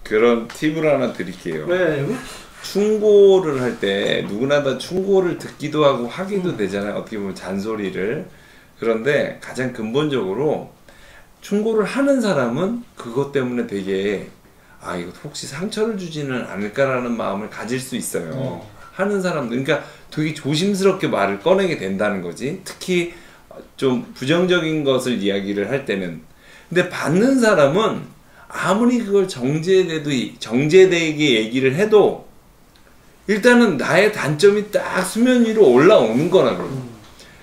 그런 팁을 하나 드릴게요. 네. 충고를 할 때 누구나 다 충고를 듣기도 하고 하기도 되잖아요. 어떻게 보면 잔소리를. 그런데 가장 근본적으로 충고를 하는 사람은 그것 때문에 되게 아 이거 혹시 상처를 주지는 않을까라는 마음을 가질 수 있어요. 하는 사람들 그러니까 되게 조심스럽게 말을 꺼내게 된다는 거지. 특히 좀 부정적인 것을 이야기를 할 때는. 근데 받는 사람은 아무리 그걸 정제되게 얘기를 해도 일단은 나의 단점이 딱 수면 위로 올라오는 거라고.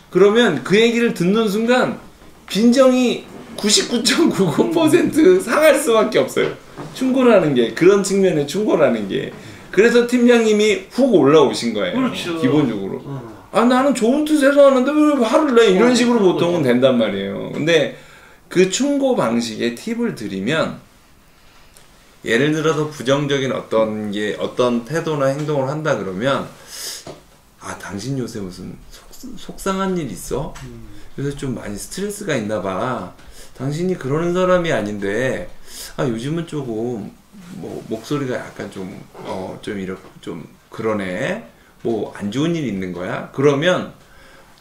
그러면 그 얘기를 듣는 순간 빈정이 99.99% 상할 수밖에 없어요. 충고라는 게 그런 측면의 충고라는 게. 그래서 팀장님이 훅 올라오신 거예요. 그렇죠. 기본적으로. 아 나는 좋은 뜻에서 하는데 왜 화를 내? 이런 식으로 보통은 된단 말이에요. 근데 그 충고 방식의 팁을 드리면 예를 들어서 부정적인 어떤 태도나 행동을 한다 그러면 아 당신 요새 무슨 속상한 일 있어? 그래서 좀 많이 스트레스가 있나 봐. 당신이 그러는 사람이 아닌데 아 요즘은 조금 뭐 목소리가 약간 좀 이렇게 좀 그러네. 뭐 안 좋은 일 있는 거야? 그러면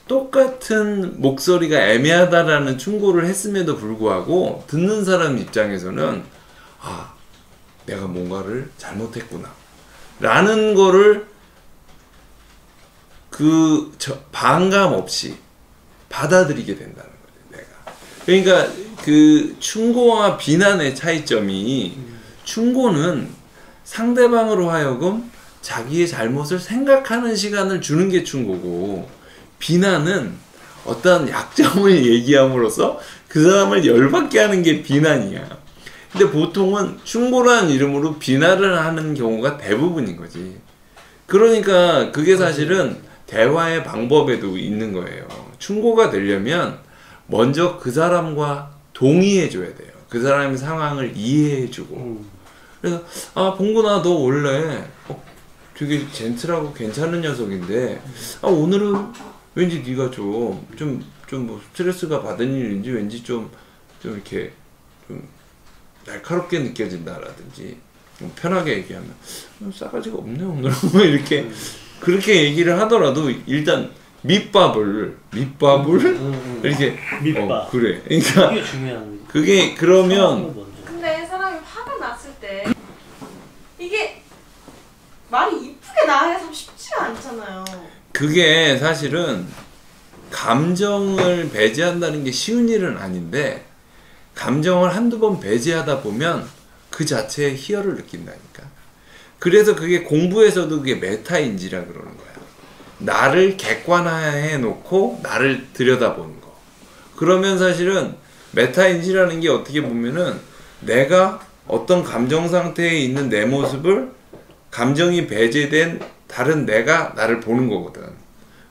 똑같은 목소리가 애매하다라는 충고를 했음에도 불구하고 듣는 사람 입장에서는 아 내가 뭔가를 잘못했구나 라는 거를 반감 없이 받아들이게 된다는 거예요. 내가 그러니까 그 충고와 비난의 차이점이 충고는 상대방으로 하여금 자기의 잘못을 생각하는 시간을 주는 게 충고고 비난은 어떤 약점을 얘기함으로써 그 사람을 열받게 하는 게 비난이야. 근데 보통은 충고라는 이름으로 비난을 하는 경우가 대부분인 거지. 그러니까 그게 사실은 대화의 방법에도 있는 거예요. 충고가 되려면 먼저 그 사람과 동의해줘야 돼요. 그 사람의 상황을 이해해주고. 그래서 아 봉구나 너 원래 되게 젠틀하고 괜찮은 녀석인데 아 오늘은 왠지 네가 좀 뭐 스트레스가 받은 일인지 왠지 좀 이렇게 좀 날카롭게 느껴진다라든지 편하게 얘기하면 싸가지가 없네 오늘 뭐 이렇게 그렇게 얘기를 하더라도 일단 밑밥을 이렇게 밑밥 그래 그러니까 그게 중요한 그게 그러면 근데 사람이 화가 났을 때 이게 말이 이쁘게 나와야 참 쉽지가 않잖아요. 그게 사실은 감정을 배제한다는 게 쉬운 일은 아닌데 감정을 한두 번 배제하다 보면 그 자체에 희열을 느낀다니까. 그래서 그게 공부에서도 그게 메타인지라 그러는 거야. 나를 객관화해 놓고 나를 들여다보는 거. 그러면 사실은 메타인지라는 게 어떻게 보면은 내가 어떤 감정 상태에 있는 내 모습을 감정이 배제된 다른 내가 나를 보는 거거든.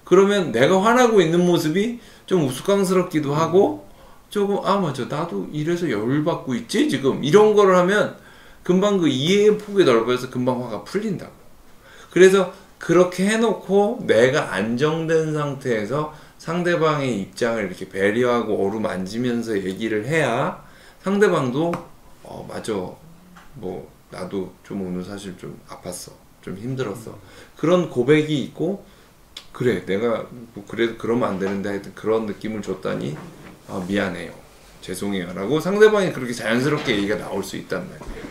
그러면 내가 화나고 있는 모습이 좀 우스꽝스럽기도 하고 조금 아 맞아 나도 이래서 열받고 있지 지금 이런 거를 하면 금방 그 이해의 폭이 넓어져서 금방 화가 풀린다고. 그래서 그렇게 해놓고 내가 안정된 상태에서 상대방의 입장을 이렇게 배려하고 어루만지면서 얘기를 해야 상대방도 맞아 뭐 나도 좀 오늘 사실 좀 아팠어 좀 힘들었어 그런 고백이 있고 그래 내가 뭐 그래도 그러면 안 되는데 하여튼 그런 느낌을 줬다니 아 미안해요 죄송해요 라고 상대방이 그렇게 자연스럽게 얘기가 나올 수 있단 말이에요.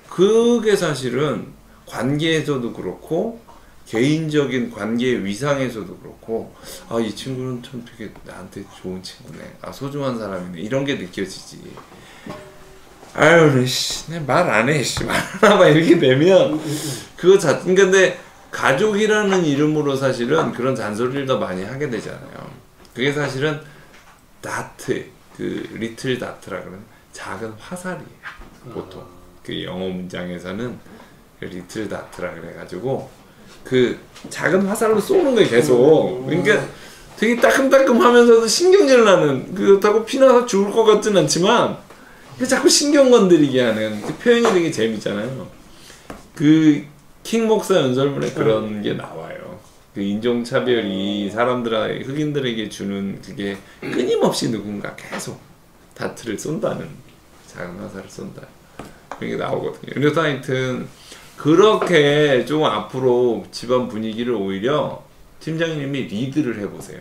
그게 사실은 관계에서도 그렇고 개인적인 관계의 위상에서도 그렇고 아 이 친구는 참 되게 나한테 좋은 친구네 아 소중한 사람이네 이런 게 느껴지지. 아유 말 안 해 말하나 봐 이렇게 되면 그거 근데 가족이라는 이름으로 사실은 그런 잔소리를 더 많이 하게 되잖아요. 그게 사실은 다트, 그 리틀 다트라 그러는 작은 화살이에요. 보통 그 영어 문장에서는 그 리틀 다트라 그래가지고 그 작은 화살로 쏘는 거예요 계속. 그러니까 되게 따끔따끔하면서도 신경질 나는 그렇다고 피나서 죽을 것 같진 않지만 그 자꾸 신경 건드리게 하는 그 표현이 되게 재밌잖아요. 그 킹 목사 연설문에 그런 게 나와요. 그 인종차별이 흑인들에게 주는 그게 끊임없이 누군가 계속 다트를 쏜다는 작은 화살을 쏜다. 그런 게 나오거든요. 그래서 하여튼 그렇게 좀 앞으로 집안 분위기를 오히려 팀장님이 리드를 해보세요.